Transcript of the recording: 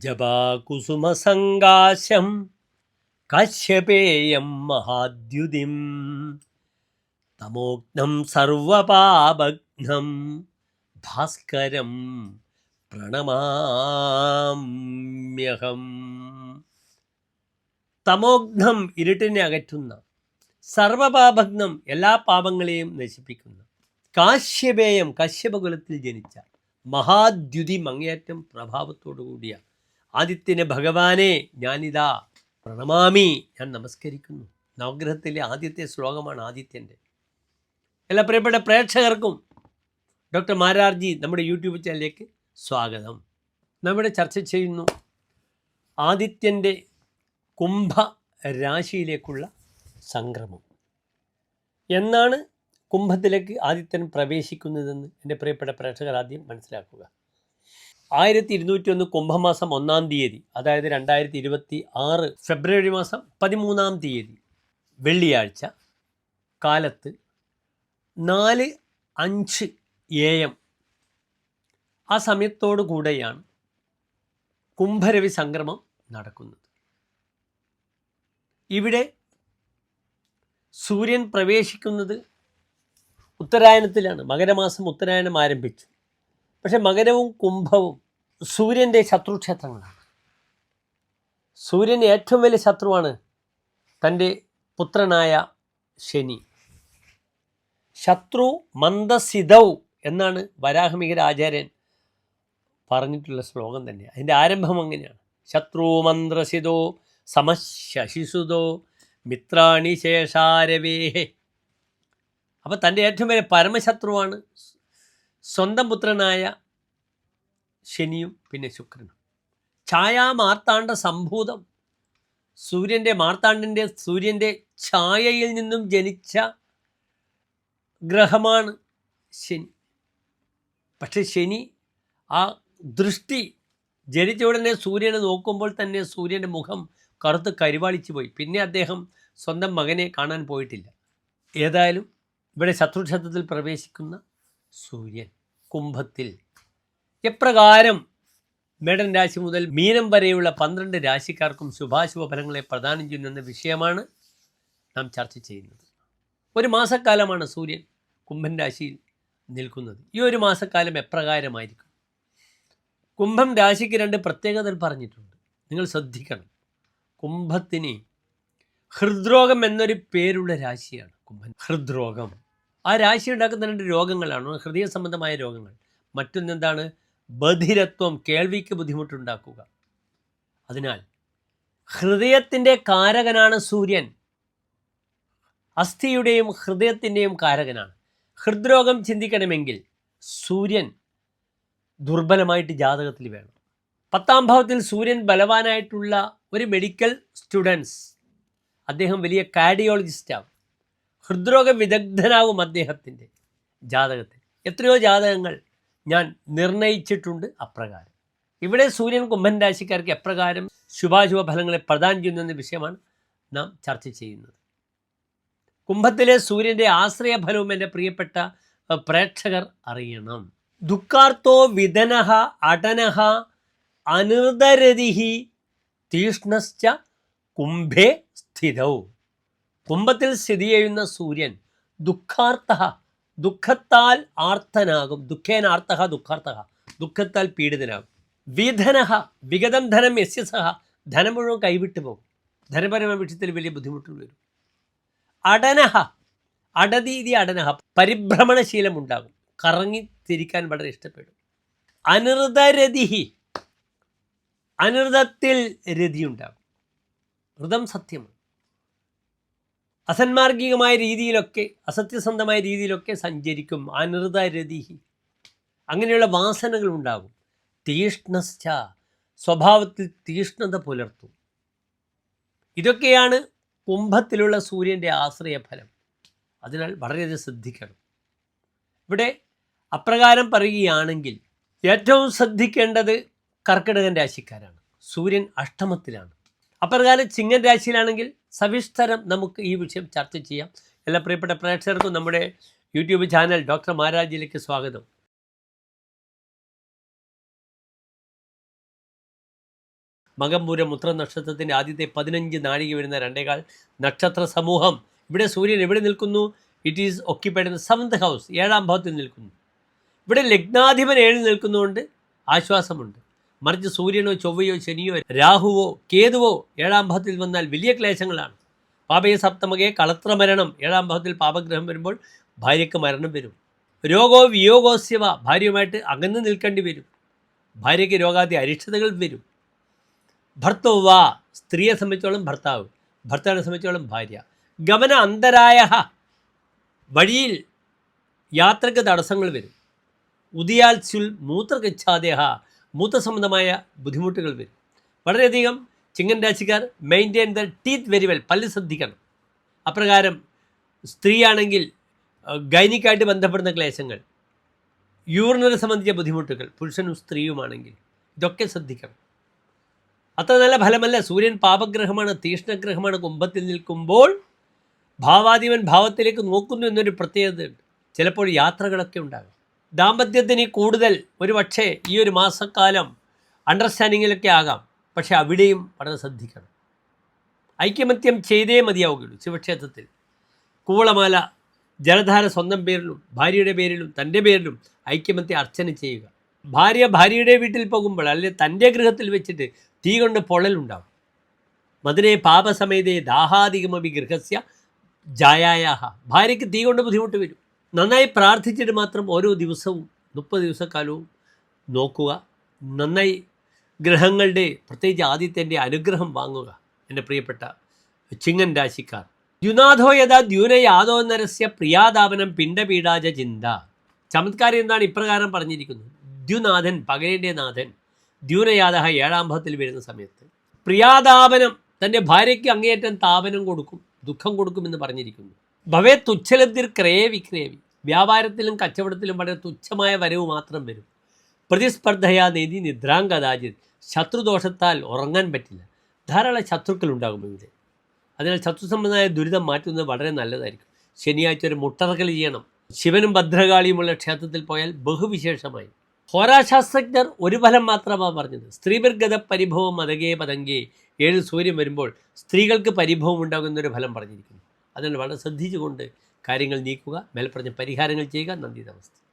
ജപാകുസുമസങ്കാശം കശ്യപേയം മഹാദ്യുതിം തമോഗ്നം സർവപാപഘ്നം ഭാസ്കരം പ്രണമാമ്യഹം. തമോഗ്നം ഇരുട്ടിനെ അകറ്റുന്ന, സർവപാപഘ്നം എല്ലാ പാപങ്ങളെയും നശിപ്പിക്കുന്ന, കാശ്യപേയം കശ്യപകുലത്തിൽ ജനിച്ച മഹാദ്യുതി അങ്ങേയറ്റം പ്രഭാവത്തോടു കൂടിയ ആദിത്യനെ ഭഗവാനെ ഞാനിതാ പ്രണമാമി, ഞാൻ നമസ്കരിക്കുന്നു. നവഗ്രഹത്തിലെ ആദ്യത്തെ ശ്ലോകമാണ് ആദിത്യൻ്റെ. എല്ലാ പ്രിയപ്പെട്ട പ്രേക്ഷകർക്കും ഡോക്ടർ മാരാർജി നമ്മുടെ യൂട്യൂബ് ചാനലിലേക്ക് സ്വാഗതം. നമ്മുടെ ചർച്ച ചെയ്യുന്നു ആദിത്യൻ്റെ കുംഭ രാശിയിലേക്കുള്ള സംക്രമം. എന്നാണ് കുംഭത്തിലേക്ക് ആദിത്യൻ പ്രവേശിക്കുന്നതെന്ന് എൻ്റെ പ്രിയപ്പെട്ട പ്രേക്ഷകർ ആദ്യം മനസ്സിലാക്കുക. 1201 കുംഭമാസം 1-ാം തീയതി, അതായത് 2026 ഫെബ്രുവരി മാസം 13-ാം തീയതി വെള്ളിയാഴ്ച കാലത്ത് 4:05 AM ആ സമയത്തോടു കൂടെയാണ് കുംഭരവി സംക്രമം നടക്കുന്നത്. ഇവിടെ സൂര്യൻ പ്രവേശിക്കുന്നത് ഉത്തരായനത്തിലാണ്. മകരമാസം ഉത്തരായനം ആരംഭിച്ചു. പക്ഷെ മകരവും കുംഭവും സൂര്യൻ്റെ ശത്രുക്ഷേത്രങ്ങളാണ്. സൂര്യൻ്റെ ഏറ്റവും വലിയ ശത്രുവാണ് തൻ്റെ പുത്രനായ ശനി. ശത്രു മന്ദസിതൗ എന്നാണ് വരാഹമിഹിര ആചാര്യൻ പറഞ്ഞിട്ടുള്ള ശ്ലോകം തന്നെ. അതിൻ്റെ ആരംഭം അങ്ങനെയാണ്: ശത്രു മന്ത്രസിതോ സമശശിസുതോ മിത്രാണി ശേഷാരവേഹേ. അപ്പോൾ തൻ്റെ ഏറ്റവും വലിയ പരമശത്രുവാണ് സ്വന്തം പുത്രനായ ശനിയും പിന്നെ ശുക്രനും. ഛായാമാർത്താണ്ഡ സംഭൂതം, സൂര്യൻ്റെ ഛായയിൽ നിന്നും ജനിച്ച ഗ്രഹമാണ് ശനി. പക്ഷെ ശനി ആ ദൃഷ്ടി ജനിച്ച ഉടനെ സൂര്യനെ നോക്കുമ്പോൾ തന്നെ സൂര്യൻ്റെ മുഖം കറുത്ത് കരിവാളിച്ചു പോയി. പിന്നെ അദ്ദേഹം സ്വന്തം മകനെ കാണാൻ പോയിട്ടില്ല. ഏതായാലും ഇവിടെ ശത്രുക്ഷേത്രത്തിൽ പ്രവേശിക്കുന്ന സൂര്യൻ കുംഭത്തിൽ എപ്രകാരം മേടൻ രാശി മുതൽ മീനം വരെയുള്ള 12 രാശിക്കാർക്കും ശുഭാശുഭ ഫലങ്ങളെ പ്രദാനം ചെയ്യുന്ന വിഷയമാണ് നാം ചർച്ച ചെയ്യുന്നത്. ഒരു മാസക്കാലമാണ് സൂര്യൻ കുംഭൻ രാശിയിൽ നിൽക്കുന്നത്. ഈ ഒരു മാസക്കാലം എപ്രകാരമായിരിക്കും? കുംഭം രാശിക്ക് 2 പ്രത്യേകതകൾ പറഞ്ഞിട്ടുണ്ട്, നിങ്ങൾ ശ്രദ്ധിക്കണം. കുംഭത്തിന് ഹൃദ്രോഗം എന്നൊരു പേരുള്ള രാശിയാണ് കുംഭൻ. ഹൃദ്രോഗം ആ രാശി ഉണ്ടാക്കുന്ന 2 രോഗങ്ങളാണ്. ഹൃദയ സംബന്ധമായ രോഗങ്ങൾ, മറ്റൊന്നെന്താണ്? ബധിരത്വം, കേൾവിക്ക് ബുദ്ധിമുട്ടുണ്ടാക്കുക. അതിനാൽ ഹൃദയത്തിൻ്റെ കാരകനാണ് സൂര്യൻ. അസ്ഥിയുടെയും ഹൃദയത്തിൻ്റെയും കാരകനാണ്. ഹൃദ്രോഗം ചിന്തിക്കണമെങ്കിൽ സൂര്യൻ ദുർബലമായിട്ട് ജാതകത്തിൽ വേണം. 10-ാം ഭാവത്തിൽ സൂര്യൻ ബലവാനായിട്ടുള്ള ഒരു മെഡിക്കൽ സ്റ്റുഡൻസ്, അദ്ദേഹം വലിയ കാർഡിയോളജിസ്റ്റാവും, ഹൃദ്രോഗ വിദഗ്ധനാവും അദ്ദേഹത്തിൻ്റെ ജാതകത്തിൽ. എത്രയോ ജാതകങ്ങൾ ഞാൻ നിർണയിച്ചിട്ടുണ്ട് അപ്രകാരം. ഇവിടെ സൂര്യൻ കുംഭൻ രാശിക്കാർക്ക് എപ്രകാരം ശുഭാശുഭ ഫലങ്ങളെ പ്രദാനം ചെയ്യുന്ന വിഷയമാണ് നാം ചർച്ച ചെയ്യുന്നത്. കുംഭത്തിലെ സൂര്യൻ്റെ ആശ്രയ ഫലവും എൻ്റെ പ്രിയപ്പെട്ട പ്രേക്ഷകർ അറിയണം. ദുഃഖാർത്തോ വിദനഃ അടനഃ അനിർദരതിഹി തീഷ്ണശ്ച കുംഭേ സ്ഥിതൗ. കുംഭത്തിൽ സ്ഥിതി ചെയ്യുന്ന സൂര്യൻ ദുഃഖാർത്ഥ, ദുഃഖത്താൽ ആർത്തനാകും. ദുഃഖേനാർത്ഥ ദുഃഖാർത്ഥ, ദുഃഖത്താൽ പീഡിതനാകും. വിധനഃ വിഗതം ധനം യസ്യ സഹ, ധനം മുഴുവൻ കൈവിട്ടു പോകും. ധനപരമായ വിഷയത്തിൽ വലിയ ബുദ്ധിമുട്ടുകൾ വരും. അടനഃ അടതീതി അടനഃ, പരിഭ്രമണശീലം ഉണ്ടാകും, കറങ്ങി തിരിക്കാൻ വളരെ ഇഷ്ടപ്പെടും. അനിർദരതിഹി, അനിർദത്തിൽ രതിയുണ്ടാകും. ഋതം സത്യമാണ്. അസന്മാർഗികമായ രീതിയിലൊക്കെ, അസത്യസന്ധമായ രീതിയിലൊക്കെ സഞ്ചരിക്കും. അനിർദരതിഹി, അങ്ങനെയുള്ള വാസനകൾ ഉണ്ടാകും. തീഷ്ണശ്ച, സ്വഭാവത്തിൽ തീഷ്ണത പുലർത്തും. ഇതൊക്കെയാണ് കുംഭത്തിലുള്ള സൂര്യൻ്റെ ആശ്രയഫലം. അതിനാൽ വളരെയധികം ശ്രദ്ധിക്കണം. ഇവിടെ അപ്രകാരം പറയുകയാണെങ്കിൽ ഏറ്റവും ശ്രദ്ധിക്കേണ്ടത് കർക്കിടകൻ രാശിക്കാരാണ്. സൂര്യൻ അഷ്ടമത്തിലാണ്. അപ്രകാരം ചിങ്ങൻ രാശിയിലാണെങ്കിൽ സവിസ്തരം നമുക്ക് ഈ വിഷയം ചർച്ച ചെയ്യാം. എല്ലാ പ്രിയപ്പെട്ട പ്രേക്ഷകർക്കും നമ്മുടെ യൂട്യൂബ് ചാനൽ ഡോക്ടർ മാരാർജിയിലേക്ക് സ്വാഗതം. മകം പൂരം ഉത്രം നക്ഷത്രത്തിൻ്റെ ആദ്യത്തെ 15 നാഴിക വരുന്ന 2.25 നക്ഷത്ര സമൂഹം. ഇവിടെ സൂര്യൻ എവിടെ നിൽക്കുന്നു? It is occupied in the 7th house, 7ാം ഭാവത്തിൽ നിൽക്കുന്നു. ഇവിടെ ലഗ്നാധിപൻ 7 നിൽക്കുന്നതുകൊണ്ട് ആശ്വാസമുണ്ട്. മറിച്ച് സൂര്യനോ ചൊവ്വയോ ശനിയോ രാഹുവോ കേതുവോ 7ാം ഭാവത്തിൽ വന്നാൽ വലിയ ക്ലേശങ്ങളാണ്. പാപയ സപ്തമകയെ കളത്രമരണം, 7ാം ഭാവത്തിൽ പാപഗ്രഹം വരുമ്പോൾ ഭാര്യയ്ക്ക് മരണം വരും. രോഗോ വിയോഗോസ്യവ, ഭാര്യയുമായിട്ട് അകന്നു നിൽക്കേണ്ടി വരും. ഭാര്യയ്ക്ക് രോഗാദി അരിഷ്ടതകൾ വരും. ഭർത്തവ, സ്ത്രീയെ സംബന്ധിച്ചോളം ഭർത്താവ്, ഭർത്താവിനെ സംബന്ധിച്ചോളം ഭാര്യ. ഗമന അന്തരായ, വഴിയിൽ യാത്രയ്ക്ക് തടസ്സങ്ങൾ വരും. ഉദിയാൽ സ്യുൽ മൂത്രഗച്ഛാദേഹ, മൂത്രസംബന്ധമായ ബുദ്ധിമുട്ടുകൾ വരും. വളരെയധികം ചിങ്ങൻ രാശിക്കാർ maintain the teeth very well, പല്ല് ശ്രദ്ധിക്കണം. അപ്രകാരം സ്ത്രീയാണെങ്കിൽ ഗൈനിക്കായിട്ട് ബന്ധപ്പെടുന്ന ക്ലേശങ്ങൾ, യൂറിനറി സംബന്ധിച്ച ബുദ്ധിമുട്ടുകൾ പുരുഷനും സ്ത്രീയുമാണെങ്കിൽ ഇതൊക്കെ ശ്രദ്ധിക്കണം. അത്ര നല്ല ഫലമല്ല. സൂര്യൻ പാപഗ്രഹമാണ്, തീഷ്ണഗ്രഹമാണ്. കുംഭത്തിൽ നിൽക്കുമ്പോൾ ഭാവാധിപൻ ഭാവത്തിലേക്ക് നോക്കുന്നു എന്നൊരു പ്രത്യേകതയുണ്ട്. ചിലപ്പോൾ യാത്രകളൊക്കെ ഉണ്ടാകും. ദാമ്പത്യത്തിന് കൂടുതൽ ഒരു പക്ഷേ ഈ ഒരു മാസക്കാലം അണ്ടർസ്റ്റാൻഡിങ്ങിലൊക്കെ ആകാം. പക്ഷേ അവിടെയും വളരെ ശ്രദ്ധിക്കണം. ഐക്യമത്യം ചെയ്തേ മതിയാവുകയുള്ളൂ. ശിവക്ഷേത്രത്തിൽ കൂവളമാല, ജലധാര സ്വന്തം പേരിലും ഭാര്യയുടെ പേരിലും തൻ്റെ പേരിലും ഐക്യമത്യ അർച്ചന ചെയ്യുക. ഭാര്യ ഭാര്യയുടെ വീട്ടിൽ പോകുമ്പോൾ അല്ലെങ്കിൽ തൻ്റെ ഗൃഹത്തിൽ വെച്ചിട്ട് തീ കൊണ്ട് പൊള്ളലുണ്ടാവും. മതിനെ പാപസമേതേ ദാഹാധികമപി ഗൃഹസ്യ ജായായാഹ, ഭാര്യയ്ക്ക് തീ കൊണ്ട് ബുദ്ധിമുട്ട് വരും. നന്നായി പ്രാർത്ഥിച്ചിട്ട് മാത്രം ഓരോ ദിവസവും 30 ദിവസക്കാലവും നോക്കുക. നന്നായി ഗ്രഹങ്ങളുടെ പ്രത്യേകിച്ച് ആദിത്യൻ്റെ അനുഗ്രഹം വാങ്ങുക. എൻ്റെ പ്രിയപ്പെട്ട ചിങ്ങൻ രാശിക്കാർ, ദ്യുനാഥോ യഥാ ദ്യൂനയാദോ നരസ്യ പ്രിയാദാപനം പിണ്ടപീഡാച ചിന്ത. ചമത്കാരം എന്താണ് ഇപ്രകാരം പറഞ്ഞിരിക്കുന്നത്? ദ്യുനാഥൻ, പകലിൻ്റെ നാഥൻ, ദ്യൂനയാദ 7ാം ഭാവത്തിൽ വരുന്ന സമയത്ത് പ്രിയാദാപനം, തൻ്റെ ഭാര്യയ്ക്ക് അങ്ങേയറ്റം താപനം കൊടുക്കും, ദുഃഖം കൊടുക്കുമെന്ന് പറഞ്ഞിരിക്കുന്നു. ഭവേ തുച്ഛലബ്ധിർ ക്രയേ വിക്രേവി, വ്യാപാരത്തിലും കച്ചവടത്തിലും വളരെ തുച്ഛമായ വരവ് മാത്രം വരും. പ്രതിസ്പർദ്ധയാ നേതി നിദ്രാങ്കദാജിത്, ശത്രുദോഷത്താൽ ഉറങ്ങാൻ പറ്റില്ല. ധാരാളം ശത്രുക്കൾ ഉണ്ടാകും ഇവിടെ. അതിനാൽ ശത്രുസംബന്ധമായ ദുരിതം മാറ്റുന്നത് വളരെ നല്ലതായിരിക്കും. ശനിയാഴ്ച ഒരു മുട്ടറക്കൽ ചെയ്യണം. ശിവനും ഭദ്രകാളിയുമുള്ള ക്ഷേത്രത്തിൽ പോയാൽ ബഹുവിശേഷമായി. ഹോരാശാസ്ത്രജ്ഞർ ഒരു ഫലം മാത്രമാണ് പറഞ്ഞത്. സ്ത്രീബർഗത പരിഭവം മതകേ പതങ്കേ, 7 സൂര്യൻ വരുമ്പോൾ സ്ത്രീകൾക്ക് പരിഭവം ഉണ്ടാകുന്നൊരു ഫലം പറഞ്ഞിരിക്കുന്നു. അതിനാൽ വളരെ ശ്രദ്ധിച്ചുകൊണ്ട് കാര്യങ്ങൾ നീക്കുക. മേൽപ്പറഞ്ഞ പരിഹാരങ്ങൾ ചെയ്യുക. നന്ദി, നമസ്തേ.